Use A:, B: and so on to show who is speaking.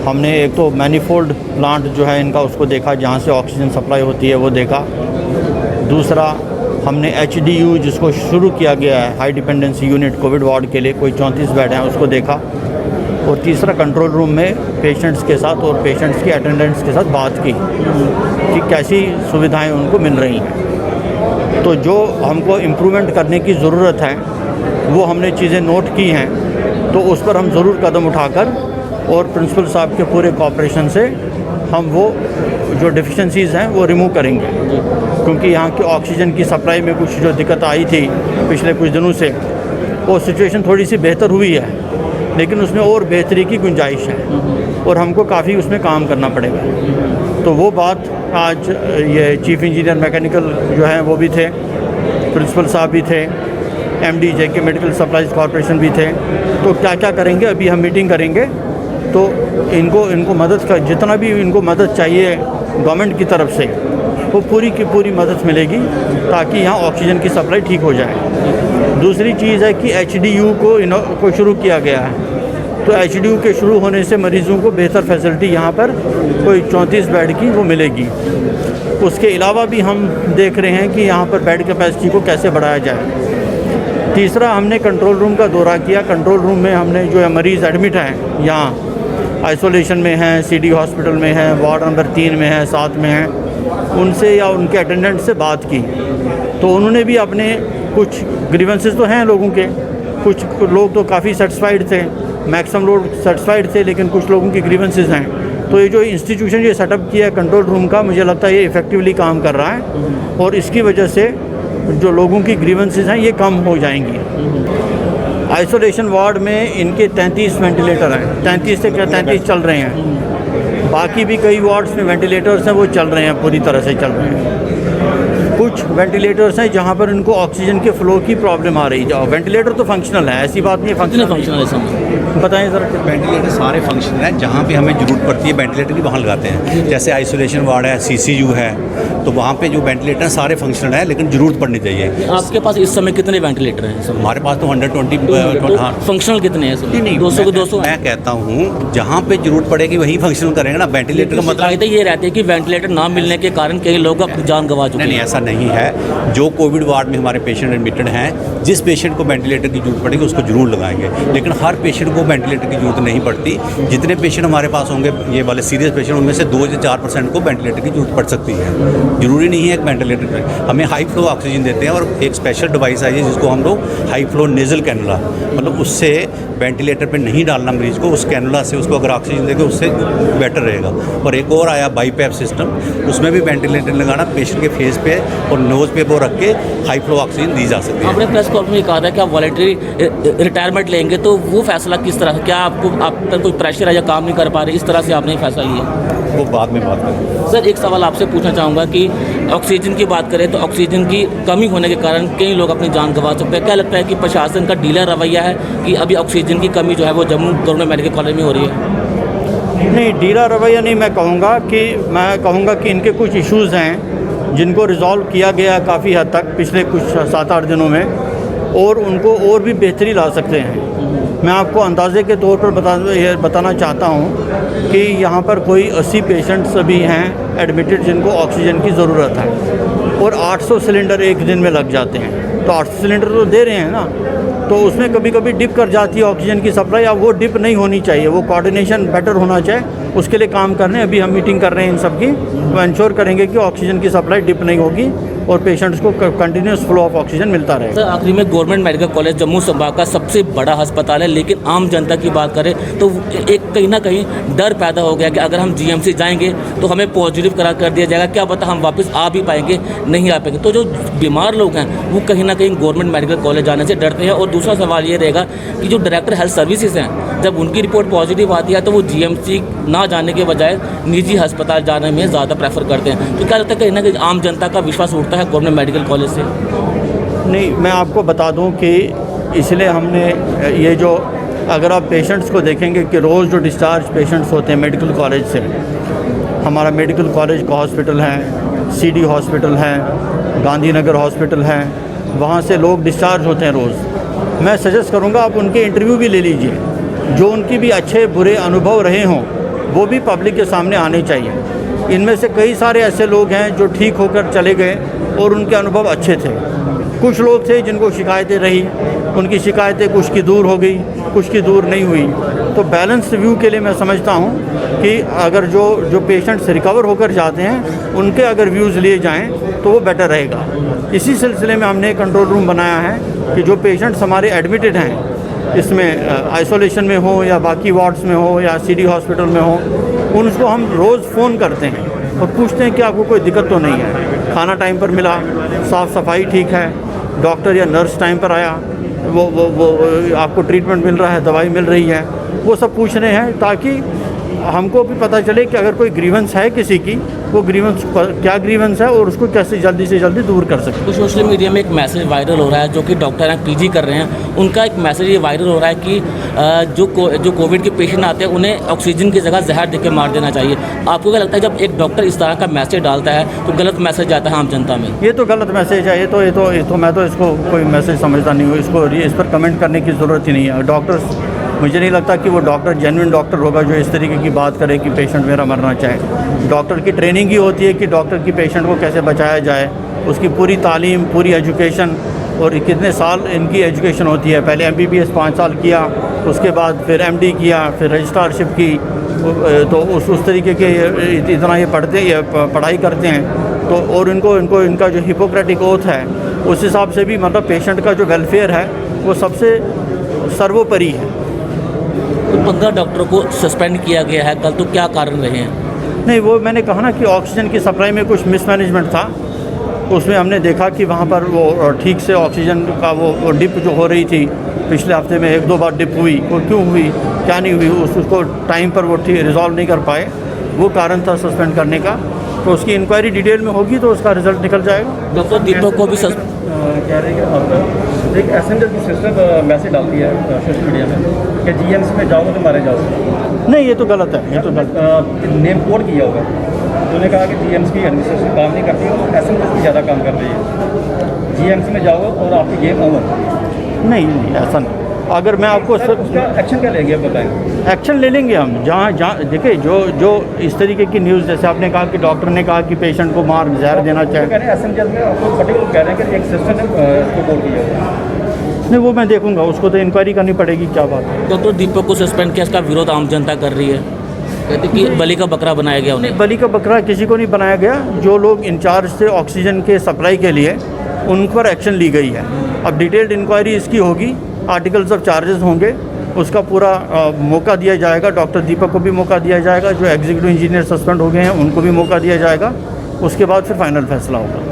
A: हमने एक तो मैनीफोल्ड प्लांट जो है इनका उसको देखा, जहाँ से ऑक्सीजन सप्लाई होती है वो देखा। दूसरा हमने HDU जिसको शुरू किया गया है, high dependency unit Covid ward के लिए, कोई 34 बेड हैं, उसको देखा। और तीसरा कंट्रोल रूम में पेशेंट्स के साथ और पेशेंट्स की अटेंडेंट्स के साथ बात की कि कैसी सुविधाएं उनको मिल रही हैं। तो जो हमको इम्प्रूवमेंट करने की ज़रूरत है वो हमने चीज़ें नोट की हैं, तो उस पर हम ज़रूर कदम उठाकर और प्रिंसिपल साहब के पूरे कोऑपरेशन से हम वो जो डिफिशेंसीज़ हैं वो रिमूव करेंगे। क्योंकि यहाँ की ऑक्सीजन की सप्लाई में कुछ जो दिक्कत आई थी पिछले कुछ दिनों से, वो सिचुएशन थोड़ी सी बेहतर हुई है, लेकिन उसमें और बेहतरी की गुंजाइश है और हमको काफ़ी उसमें काम करना पड़ेगा। तो वो बात आज ये चीफ इंजीनियर मैकेनिकल जो हैं वो भी थे, प्रिंसिपल साहब भी थे, MD JK medical supplies corporation भी थे। तो क्या क्या करेंगे, अभी हम मीटिंग करेंगे। तो इनको मदद का जितना भी इनको मदद चाहिए गवर्नमेंट की तरफ से, वो पूरी की पूरी मदद मिलेगी ताकि यहाँ ऑक्सीजन की सप्लाई ठीक हो जाए। दूसरी चीज़ है कि HDU को शुरू किया गया है, तो HDU के शुरू होने से मरीज़ों को बेहतर फैसिलिटी यहाँ पर कोई 34 बेड की वो मिलेगी। उसके अलावा भी हम देख रहे हैं कि यहाँ पर बेड कैपेसिटी को कैसे बढ़ाया जाए। तीसरा हमने कंट्रोल रूम का दौरा किया। कंट्रोल रूम में हमने जो है मरीज़ एडमिट हैं, यहाँ आइसोलेशन में हैं, CD हॉस्पिटल में हैं, वार्ड नंबर 3 में हैं, 7 में हैं, उनसे या उनके अटेंडेंट से बात की। तो उन्होंने भी अपने कुछ ग्रीवेंसेस तो हैं लोगों के, कुछ लोग तो काफ़ी सेटिस्फाइड थे, मैक्सिमम लोग सेटिस्फाइड थे, लेकिन कुछ लोगों की ग्रीवेंसेस हैं। तो ये जो इंस्टीट्यूशन ये सेटअप किया है कंट्रोल रूम का, मुझे लगता है ये इफ़ेक्टिवली काम कर रहा है और इसकी वजह से जो लोगों की ग्रीवेंसेस हैं ये कम हो जाएंगी। आइसोलेशन वार्ड में इनके 33 वेंटिलेटर हैं, 33 से 33 चल रहे हैं। बाकी भी कई वार्ड्स में वेंटिलेटर्स हैं वो चल रहे हैं, पूरी तरह से चल रहे हैं। कुछ वेंटिलेटर्स हैं जहाँ पर इनको ऑक्सीजन के फ्लो की प्रॉब्लम आ रही है। वेंटिलेटर तो फंक्शनल है, ऐसी बात नहीं है, फंक्शनल है सब। बताएं सर।
B: वेंटिलेटर सारे फंक्शनल हैं, जहाँ पे हमें ज़रूरत पड़ती है वेंटिलेटर की वहाँ लगाते हैं। जैसे आइसोलेशन वार्ड है, CCU है, तो वहाँ पे जो वेंटिलेटर सारे फंक्शनल है, लेकिन ज़रूरत पड़नी चाहिए।
C: आपके पास इस समय कितने वेंटिलेटर हैं?
B: हमारे पास तो 120
C: हाँ, फंक्शनल कितने हैं?
B: नहीं
C: 200 को 200।
B: मैं कहता हूँ जहाँ पे ज़रूरत पड़ेगी वहीं फंक्शनल करेंगे ना। वेंटिलेटर का मतलब
C: ये रहते हैं कि वेंटिलेटर ना मिलने के कारण कई लोग अपनी जान गंवा चुके हैं।
B: नहीं, ऐसा नहीं है। जो कोविड वार्ड में हमारे पेशेंट एडमिटेड हैं, जिस पेशेंट को वेंटिलेटर की जरूरत पड़ेगी उसको जरूर लगाएंगे, लेकिन हर पेशेंट को वेंटिलेटर की जरूरत नहीं पड़ती। जितने पेशेंट हमारे पास होंगे ये वाले सीरियस पेशेंट, उनमें से 2 से 4% को वेंटिलेटर की जरूरत पड़ सकती है। जरूरी नहीं है एक वेंटिलेटर। हमें हाई फ्लो ऑक्सीजन देते हैं और एक स्पेशल डिवाइस आई है जिसको हम लोग हाई फ्लो नेजल कैनुला, मतलब उससे वेंटिलेटर पर नहीं डालना मरीज़ को, उस कैनुला से उसको अगर ऑक्सीजन देंगे उससे बेटर रहेगा। और एक और आया बाईपैप सिस्टम, उसमें भी वेंटिलेटर लगाना पेशेंट के फेस पे और नोज़ पे वो रख के हाई फ्लो ऑक्सीजन दी जा सकती है।
C: आपने प्रेस कॉन्फ्रेंस में कहा था कि आप वॉलंटरी रिटायरमेंट लेंगे, तो वो फैसला किस तरह, क्या आप पर कोई प्रेशर है या काम नहीं कर पा रहे, इस तरह से आपने फैसला लिया?
B: वो बाद में बात करेंगे।
C: सर एक सवाल आपसे पूछना चाहूँगा कि ऑक्सीजन की बात करें तो ऑक्सीजन की कमी होने के कारण कई लोग अपनी जान गंवा चुके हैं। क्या लगता है कि प्रशासन का ढीला रवैया है कि अभी ऑक्सीजन की कमी जो है वो जम्मू गवर्नमेंट मेडिकल कॉलेज में हो रही है?
A: नहीं, ढीला रवैया नहीं, मैं कहूँगा कि इनके कुछ इश्यूज़ हैं जिनको रिज़ॉल्व किया गया काफ़ी हद तक पिछले कुछ 7-8 दिनों में, और उनको और भी बेहतरी ला सकते हैं। मैं आपको अंदाजे के तौर पर बताना चाहता हूँ कि यहाँ पर कोई 80 पेशेंट्स अभी हैं एडमिटेड जिनको ऑक्सीजन की ज़रूरत है, और 800 सिलेंडर एक दिन में लग जाते हैं। तो 800 सिलेंडर तो दे रहे हैं ना, तो उसमें कभी कभी डिप कर जाती है ऑक्सीजन की सप्लाई। अब वो डिप नहीं होनी चाहिए, वो कोऑर्डिनेशन बेटर होना चाहिए, उसके लिए काम कर रहे हैं। अभी हम मीटिंग कर रहे हैं इन सब की, तो इंश्योर करेंगे कि ऑक्सीजन की सप्लाई डिप नहीं होगी और पेशेंट्स को कंटिन्यूस फ्लो ऑफ ऑक्सीजन मिलता रहे।
C: सर आखिरी में गवर्नमेंट मेडिकल कॉलेज जम्मू संभाग का सबसे बड़ा अस्पताल है, लेकिन आम जनता की बात करें तो एक कहीं ना कहीं डर पैदा हो गया कि अगर हम जीएमसी जाएंगे तो हमें पॉजिटिव करार कर दिया जाएगा, क्या पता हम वापस आ भी पाएंगे नहीं आ पाएंगे। तो जो बीमार लोग हैं वो कहीं ना कहीं गवर्नमेंट मेडिकल कॉलेज जाने से डरते हैं। और दूसरा सवाल ये रहेगा कि जो डायरेक्टर हेल्थ सर्विसेज हैं, जब उनकी रिपोर्ट पॉजिटिव आती है तो वो जीएमसी ना जाने के बजाय निजी अस्पताल जाने में ज़्यादा प्रेफर करते हैं। तो क्या लगता है कहीं ना कहीं आम जनता का विश्वास उठता है गवर्नमेंट मेडिकल कॉलेज से?
A: नहीं, मैं आपको बता दूं कि इसलिए हमने ये जो, अगर आप पेशेंट्स को देखेंगे कि रोज़ जो डिस्चार्ज पेशेंट्स होते हैं मेडिकल कॉलेज से, हमारा मेडिकल कॉलेज का हॉस्पिटल है, सीडी हॉस्पिटल है, गांधीनगर हॉस्पिटल है, वहाँ से लोग डिस्चार्ज होते हैं रोज़। मैं सजेस्ट करूँगा आप उनके इंटरव्यू भी ले लीजिए, जो उनकी भी अच्छे बुरे अनुभव रहे हों वो भी पब्लिक के सामने आने चाहिए। इनमें से कई सारे ऐसे लोग हैं जो ठीक होकर चले गए और उनके अनुभव अच्छे थे। कुछ लोग थे जिनको शिकायतें रही, उनकी शिकायतें कुछ की दूर हो गई, कुछ की दूर नहीं हुई। तो बैलेंस व्यू के लिए मैं समझता हूँ कि अगर जो पेशेंट्स रिकवर होकर जाते हैं उनके अगर व्यूज़ लिए जाएं तो वो बेटर रहेगा। इसी सिलसिले में हमने कंट्रोल रूम बनाया है कि जो पेशेंट्स हमारे एडमिटेड हैं, इसमें आइसोलेशन में हो या बाकी वार्ड्स में हो या सीडी हॉस्पिटल में हो, उनको हम रोज़ फ़ोन करते हैं और पूछते हैं कि आपको कोई दिक्कत तो नहीं है, खाना टाइम पर मिला, साफ़ सफाई ठीक है, डॉक्टर या नर्स टाइम पर आया, वो आपको ट्रीटमेंट मिल रहा है, दवाई मिल रही है, वो सब पूछ रहे हैं ताकि हमको भी पता चले कि अगर कोई ग्रीवेंस है किसी की, वो ग्रीवेंस क्या ग्रीवेंस है और उसको कैसे जल्दी से जल्दी दूर कर सकते।
C: तो सोशल मीडिया में एक मैसेज वायरल हो रहा है, जो कि डॉक्टर हैं पीजी कर रहे हैं, उनका एक मैसेज ये वायरल हो रहा है कि जो कोविड के पेशेंट आते हैं उन्हें ऑक्सीजन की जगह जहर देकर मार देना चाहिए। आपको क्या लगता है जब एक डॉक्टर इस तरह का मैसेज डालता है तो गलत मैसेज जाता है आम जनता में?
A: ये तो गलत मैसेज है। ये तो मैं तो इसको कोई मैसेज समझता नहीं हूँ। इसको इस पर कमेंट करने की ज़रूरत ही नहीं है। डॉक्टर्स, मुझे नहीं लगता कि वो डॉक्टर जेन्युइन डॉक्टर होगा जो इस तरीके की बात करे कि पेशेंट मेरा मरना चाहे। डॉक्टर की ट्रेनिंग ही होती है कि डॉक्टर की पेशेंट को कैसे बचाया जाए, उसकी पूरी तालीम, पूरी एजुकेशन, और कितने साल इनकी एजुकेशन होती है। पहले MBBS 5 साल किया, उसके बाद फिर MD किया, फिर रजिस्ट्रारशिप की, तो उस तरीके के इतना ये पढ़ाई करते हैं। तो और इनका जो हिपोक्रेटिक ओथ है उस हिसाब से भी मतलब पेशेंट का जो वेलफेयर है वो सबसे सर्वोपरि है।
C: तो 15 डॉक्टरों को सस्पेंड किया गया है कल, तो क्या कारण रहे हैं?
A: नहीं, वो मैंने कहा ना कि ऑक्सीजन की सप्लाई में कुछ मिसमैनेजमेंट था। उसमें हमने देखा कि वहाँ पर वो ठीक से ऑक्सीजन का वो डिप जो हो रही थी, पिछले हफ्ते में 1-2 बार डिप हुई, वो क्यों हुई, क्या नहीं हुई, उसको टाइम पर वो रिजॉल्व नहीं कर पाए, वो कारण था सस्पेंड करने का। तो उसकी इंक्वायरी डिटेल में होगी तो उसका रिजल्ट निकल जाएगा।
C: डॉक्टर दीपक को भी
D: कह रहे हैं कि एक एसेंजर की सिस्टर मैसेज डालती है सोशल मीडिया में कि जीएमसी में जाओगे तो मारे जाओगे।
A: नहीं, ये तो गलत है, ये तो गलत।
D: नेम कोड किया होगा, उन्होंने कहा कि जीएमसी की एडमिनिस्ट्रेशन काम नहीं करती है, वो एसेंजर की ज़्यादा काम कर रही है। जीएमसी में जाओगे और आपकी गेम ओवर।
A: नहीं, ऐसा नहीं। अगर मैं आपको
D: उसका एक्शन क्या लेंगे आप बताएं?
A: एक्शन ले लेंगे हम। जहाँ देखिए जो इस तरीके की न्यूज़, जैसे आपने कहा कि डॉक्टर ने कहा कि पेशेंट को जहर देना चाहिए,
D: कह रहे हैं एसेंजर में आपको पर्टिकुलर कह रहे हैं कि एक सिस्टर ने उसको कोड किया होगा।
A: नहीं, वो मैं देखूंगा, उसको तो इंक्वायरी करनी पड़ेगी क्या बात है।
C: डॉक्टर दीपक को सस्पेंड किया, इसका विरोध आम जनता कर रही है, कहते कि बलि का बकरा बनाया गया उन्हें।
A: बलि का बकरा किसी को नहीं बनाया गया। जो लोग इंचार्ज थे ऑक्सीजन के सप्लाई के लिए, उन पर एक्शन ली गई है। अब डिटेल्ड इंक्वायरी इसकी होगी, आर्टिकल्स ऑफ चार्जेस होंगे, उसका पूरा मौका दिया जाएगा। डॉक्टर दीपक को भी मौका दिया जाएगा, जो एग्जीक्यूटिव इंजीनियर सस्पेंड हो गए हैं उनको भी मौका दिया जाएगा। उसके बाद फिर फाइनल फैसला होगा।